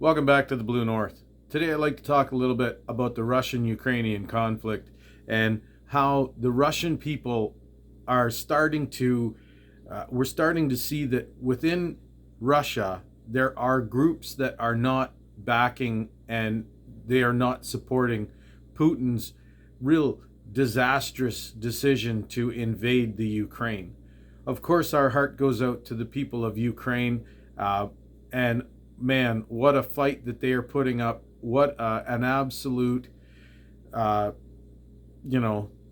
Welcome back to the Blue North. Today I'd like to talk a little bit about the Russian-Ukrainian conflict and how the Russian people are starting to, we're starting to see that within Russia there are groups that are not backing and they are not supporting Putin's real disastrous decision to invade the Ukraine. Of course, our heart goes out to the people of Ukraine, and man, what a fight that they are putting up. What an absolute, uh,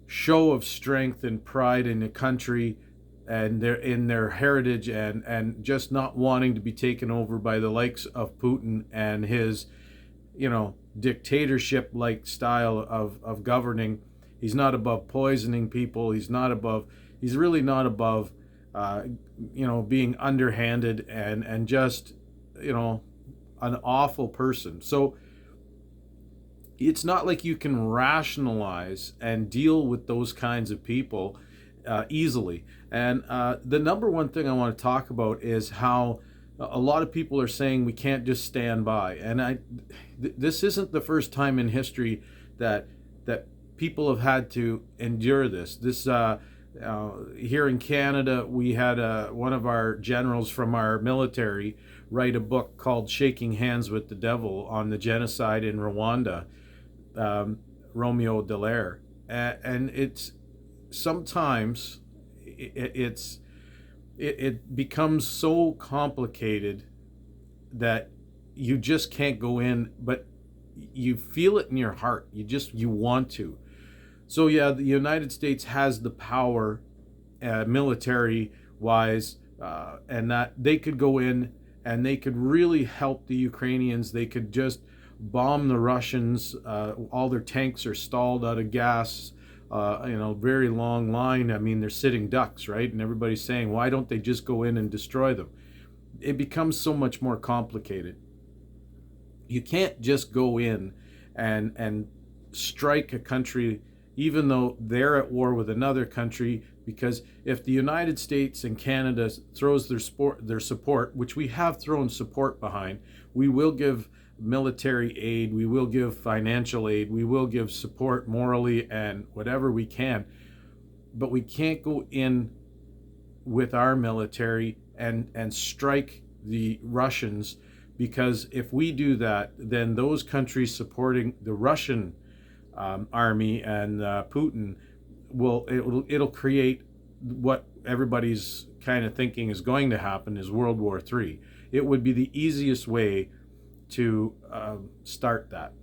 show of strength and pride in the country and their heritage and just not wanting to be taken over by the likes of Putin and his, dictatorship-like style of governing. He's not above poisoning people. He's really not above, being underhanded and just, an awful person. So it's not like you can rationalize and deal with those kinds of people easily. And the number one thing I want to talk about is how a lot of people are saying we can't just stand by. And this isn't the first time in history that people have had to endure this. Here in Canada, we had one of our generals from our military write a book called Shaking Hands with the Devil on the genocide in Rwanda, Romeo Dallaire. And it's sometimes it becomes so complicated that you just can't go in, but you feel it in your heart. You want to. So yeah, the United States has the power, military wise, and that they could go in and they could really help the Ukrainians. They could just bomb the Russians. All their tanks are stalled out of gas. Very long line. I mean, they're sitting ducks, right? And everybody's saying, why don't they just go in and destroy them? It becomes so much more complicated. You can't just go in and strike a country even though they're at war with another country, because if the United States and Canada throws their support, which we have thrown support behind, we will give military aid, we will give financial aid, we will give support morally and whatever we can, but we can't go in with our military and strike the Russians, because if we do that, then those countries supporting the Russian army and Putin it'll create what everybody's kind of thinking is going to happen is World War III. It would be the easiest way to start that.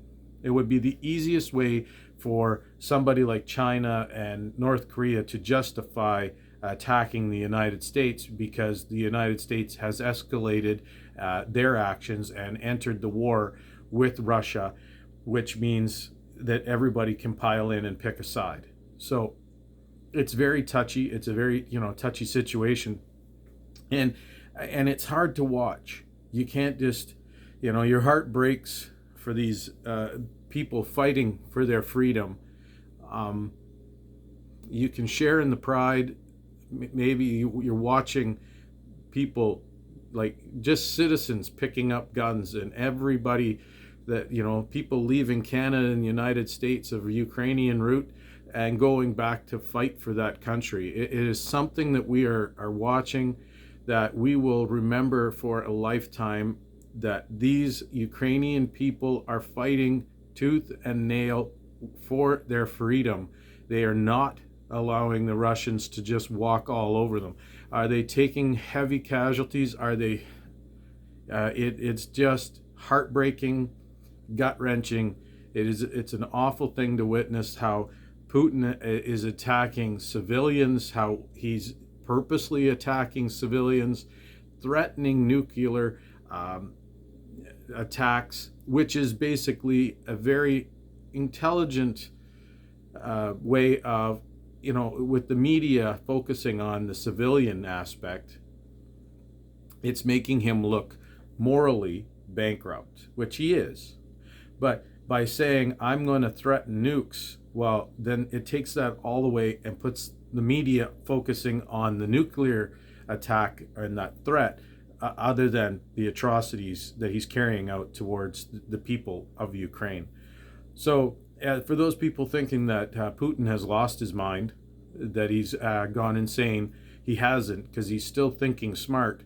It would be the easiest way for somebody like China and North Korea to justify attacking the United States, because the United States has escalated their actions and entered the war with Russia, which means that everybody can pile in and pick a side. So it's very touchy. It's a very touchy situation, and it's hard to watch. You can't just your heart breaks for these people fighting for their freedom. You can share in the pride. Maybe you're watching people like just citizens picking up guns, and everybody that people leaving Canada and the United States of Ukrainian root and going back to fight for that country. It is something that we are watching, that we will remember for a lifetime, that these Ukrainian people are fighting tooth and nail for their freedom. They are not allowing the Russians to just walk all over them. Are they taking heavy casualties? Are they? It's just heartbreaking, gut-wrenching. It's an awful thing to witness how Putin is attacking civilians, how he's purposely attacking civilians, threatening nuclear attacks, which is basically a very intelligent way of, with the media focusing on the civilian aspect, it's making him look morally bankrupt, which he is. But by saying, I'm going to threaten nukes, well, then it takes that all the way and puts the media focusing on the nuclear attack and that threat other than the atrocities that he's carrying out towards the people of Ukraine. So for those people thinking that Putin has lost his mind, that he's gone insane, he hasn't, because he's still thinking smartly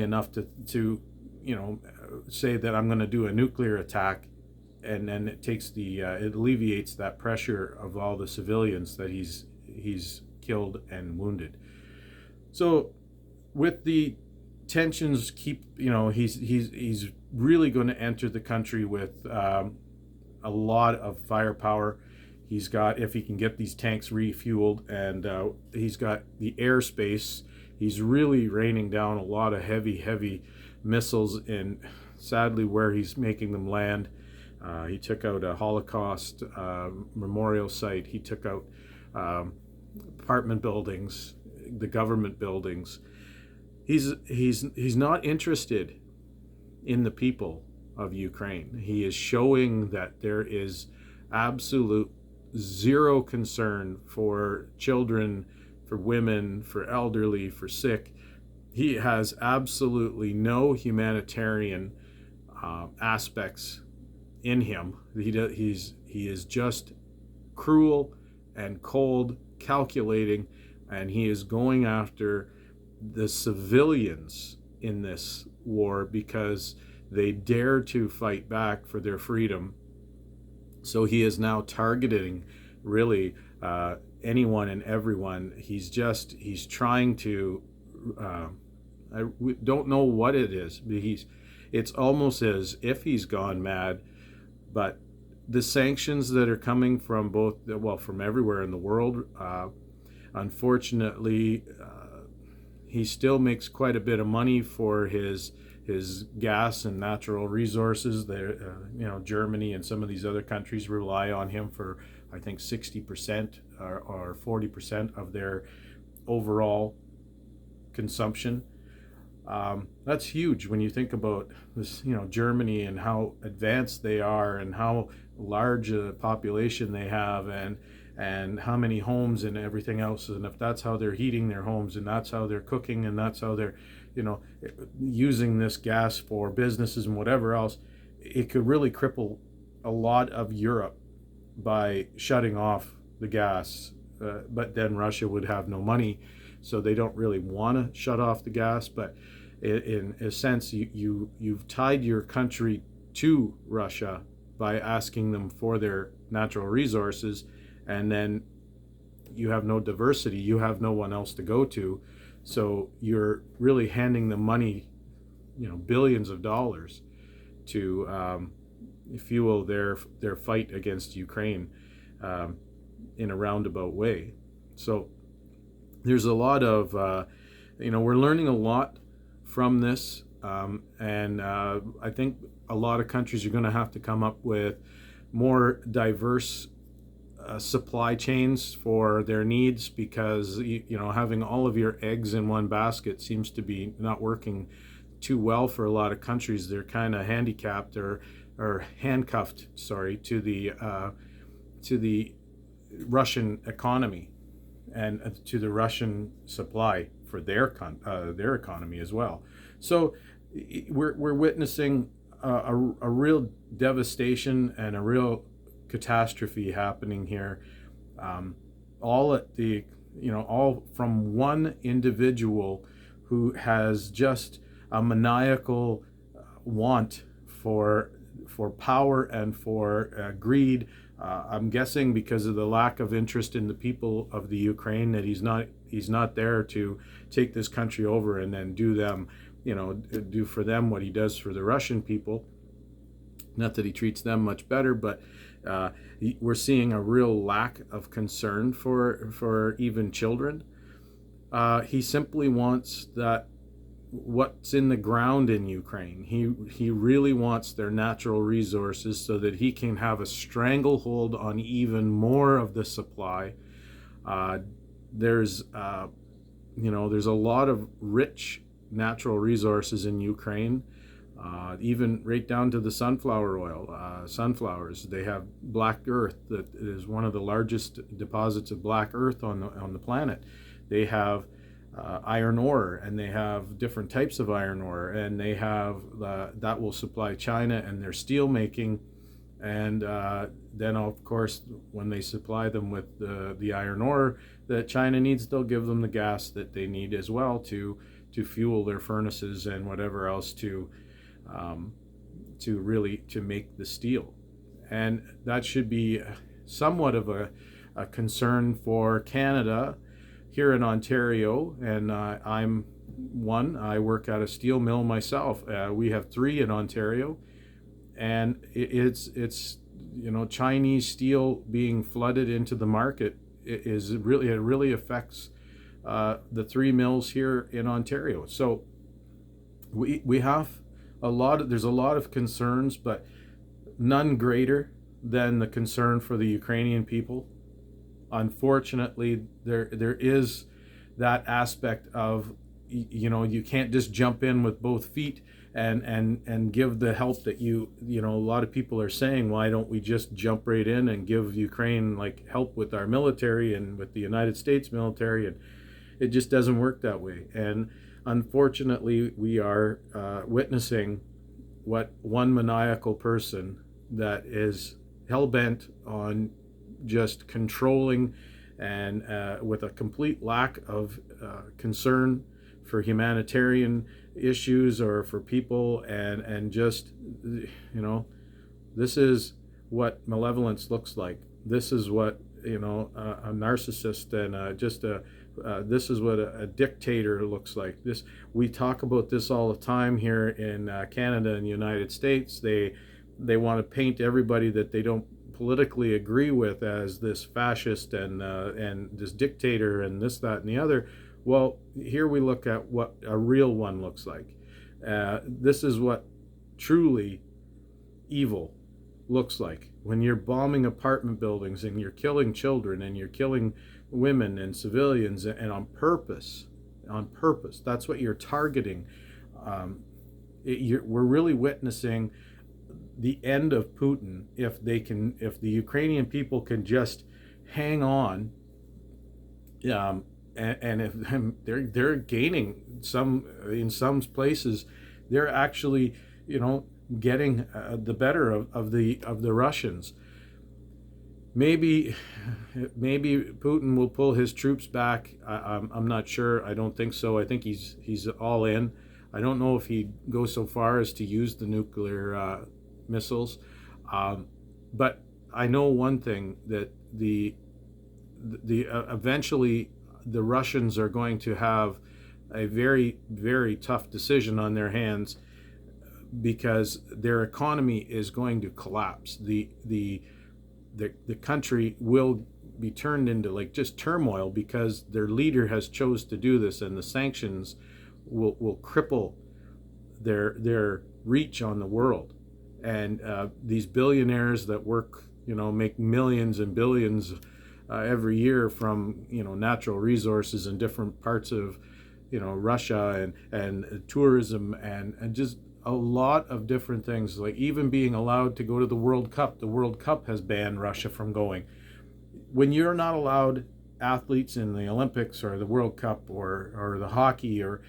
enough to say that I'm going to do a nuclear attack, and then it alleviates that pressure of all the civilians that he's killed and wounded. So with the tensions he's really going to enter the country with a lot of firepower. He's got, if he can get these tanks refueled, and he's got the airspace. He's really raining down a lot of heavy missiles, and sadly where he's making them land. He took out a Holocaust memorial site. He took out apartment buildings, the government buildings. He's not interested in the people of Ukraine. He is showing that there is absolute zero concern for children, for women, for elderly, for sick. He has absolutely no humanitarian aspects in him. He is just cruel and cold, calculating, and he is going after the civilians in this war because they dare to fight back for their freedom. So he is now targeting really anyone and everyone. He's trying to we don't know what it is, but it's almost as if he's gone mad. But the sanctions that are coming from from everywhere in the world, unfortunately, he still makes quite a bit of money for his gas and natural resources. There, Germany and some of these other countries rely on him for, I think, 60% or 40% of their overall consumption. That's huge when you think about this, Germany and how advanced they are and how large a population they have, and how many homes and everything else. And if that's how they're heating their homes, and that's how they're cooking, and that's how they're, using this gas for businesses and whatever else, it could really cripple a lot of Europe by shutting off the gas. But then Russia would have no money, so they don't really want to shut off the gas. But in a sense, you've tied your country to Russia by asking them for their natural resources, and then you have no diversity. You have no one else to go to, so you're really handing them money, billions of dollars, to fuel their fight against Ukraine in a roundabout way. So there's a lot of we're learning a lot from this, and I think a lot of countries are going to have to come up with more diverse supply chains for their needs, because having all of your eggs in one basket seems to be not working too well for a lot of countries. They're kind of handicapped or handcuffed, to the Russian economy and to the Russian supply for their economy as well. So we're witnessing a real devastation and a real catastrophe happening here, all from one individual who has just a maniacal want for power and for greed. I'm guessing because of the lack of interest in the people of the Ukraine, that he's not there to take this country over and then do for them what he does for the Russian people. Not that he treats them much better, but we're seeing a real lack of concern for even children. He simply wants what's in the ground in Ukraine. He really wants their natural resources so that he can have a stranglehold on even more of the supply. There's a lot of rich natural resources in Ukraine. Even right down to the sunflower oil, sunflowers. They have black earth that is one of the largest deposits of black earth on the planet. They have iron ore, and they have different types of iron ore, and they have that will supply China and their steel making. And then, of course, when they supply them with the iron ore that China needs, they'll give them the gas that they need as well to fuel their furnaces and whatever else to make the steel. And that should be somewhat of a concern for Canada here in Ontario. And I work at a steel mill myself. We have 3 in Ontario, and it's Chinese steel being flooded into the market it really affects the 3 mills here in Ontario. So we have there's a lot of concerns, but none greater than the concern for the Ukrainian people. Unfortunately, there is that aspect of, you can't just jump in with both feet and give the help that a lot of people are saying, why don't we just jump right in and give Ukraine like help with our military and with the United States military? And it just doesn't work that way. And unfortunately, we are witnessing what one maniacal person that is hell-bent on just controlling and with a complete lack of concern for humanitarian issues or for people, and just, this is what malevolence looks like. This is what, a narcissist and this is what a dictator looks like. We talk about this all the time here in Canada and the United States. They want to paint everybody that they don't politically agree with as this fascist and this dictator and this, that, and the other. Well, here we look at what a real one looks like. This is what truly evil looks like. When you're bombing apartment buildings and you're killing children and you're killing women and civilians, and on purpose, that's what you're targeting. We're really witnessing the end of Putin if the Ukrainian people can just hang on. And if they're gaining in some places, they're actually getting the better of the Russians. Maybe Putin will pull his troops back. I'm not sure. I don't think so. I think he's all in. I don't know if he'd go so far as to use the nuclear missiles, but I know one thing, that the eventually the Russians are going to have a very, very tough decision on their hands, because their economy is going to collapse. The country will be turned into like just turmoil because their leader has chose to do this, and the sanctions will cripple their reach on the world. And these billionaires that work, make millions and billions every year from natural resources in different parts of Russia and tourism and just a lot of different things, like even being allowed to go to the World Cup. The World Cup has banned Russia from going. When you're not allowed athletes in the Olympics or the World Cup or the hockey, or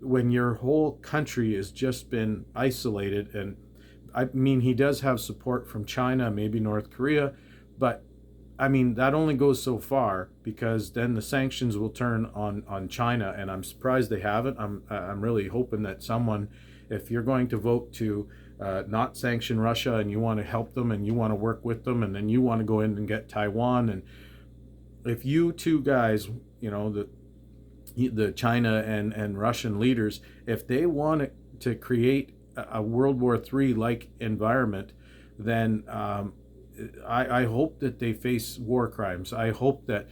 when your whole country has just been isolated, and I mean, he does have support from China, maybe North Korea, but I mean, that only goes so far, because then the sanctions will turn on China, and I'm surprised they haven't. I'm really hoping that someone, if you're going to vote to not sanction Russia and you want to help them and you want to work with them, and then you want to go in and get Taiwan, and if you two guys, the China and Russian leaders, if they want to create a World War III like environment, then I hope that they face war crimes. I hope that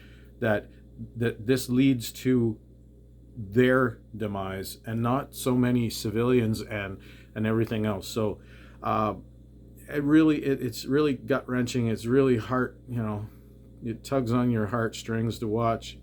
this leads to their demise and not so many civilians and everything else. So it's really gut-wrenching. It's really it tugs on your heartstrings to watch.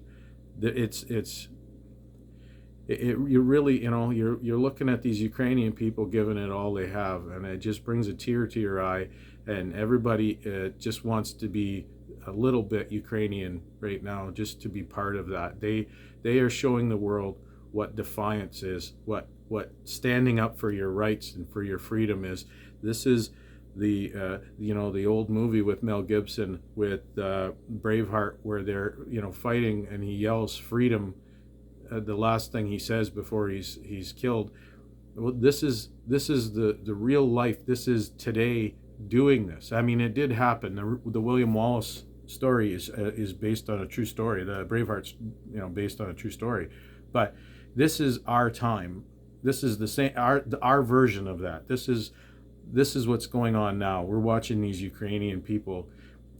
You really, you're looking at these Ukrainian people giving it all they have, and it just brings a tear to your eye. And everybody just wants to be a little bit Ukrainian right now, just to be part of that. They are showing the world what defiance is, what standing up for your rights and for your freedom is. This is the the old movie with Mel Gibson with Braveheart, where they're fighting, and he yells freedom, the last thing he says before he's killed. Well, this is the real life. This is today doing this. I mean, it did happen. The William Wallace story is based on a true story. The Braveheart's based on a true story, but this is our time. This is the same our version of that. This is what's going on now. We're watching these Ukrainian people,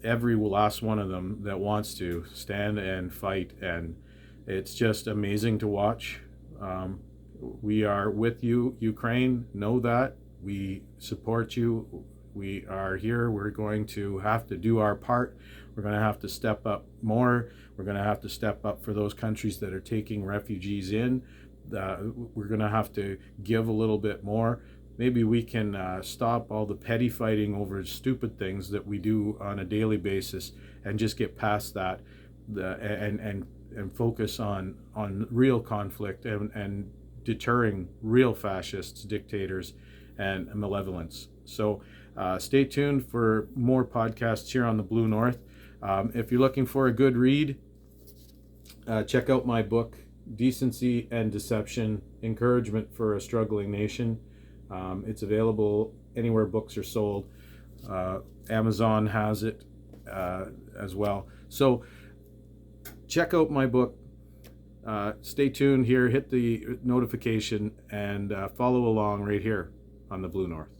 every last one of them that wants to stand and fight, and it's just amazing to watch. We are with you, Ukraine. Know that. We support you. We are here. We're going to have to do our part. We're going to have to step up more. We're going to have to step up for those countries that are taking refugees in. We're going to have to give a little bit more. Maybe we can stop all the petty fighting over stupid things that we do on a daily basis, and just get past that, and focus on real conflict and deterring real fascists, dictators, and malevolence. So stay tuned for more podcasts here on the Blue North. If you're looking for a good read, check out my book, Decency and Deception, Encouragement for a Struggling Nation. It's available anywhere books are sold. Amazon has it as well. So check out my book. Stay tuned here, hit the notification, and follow along right here on the Blue North.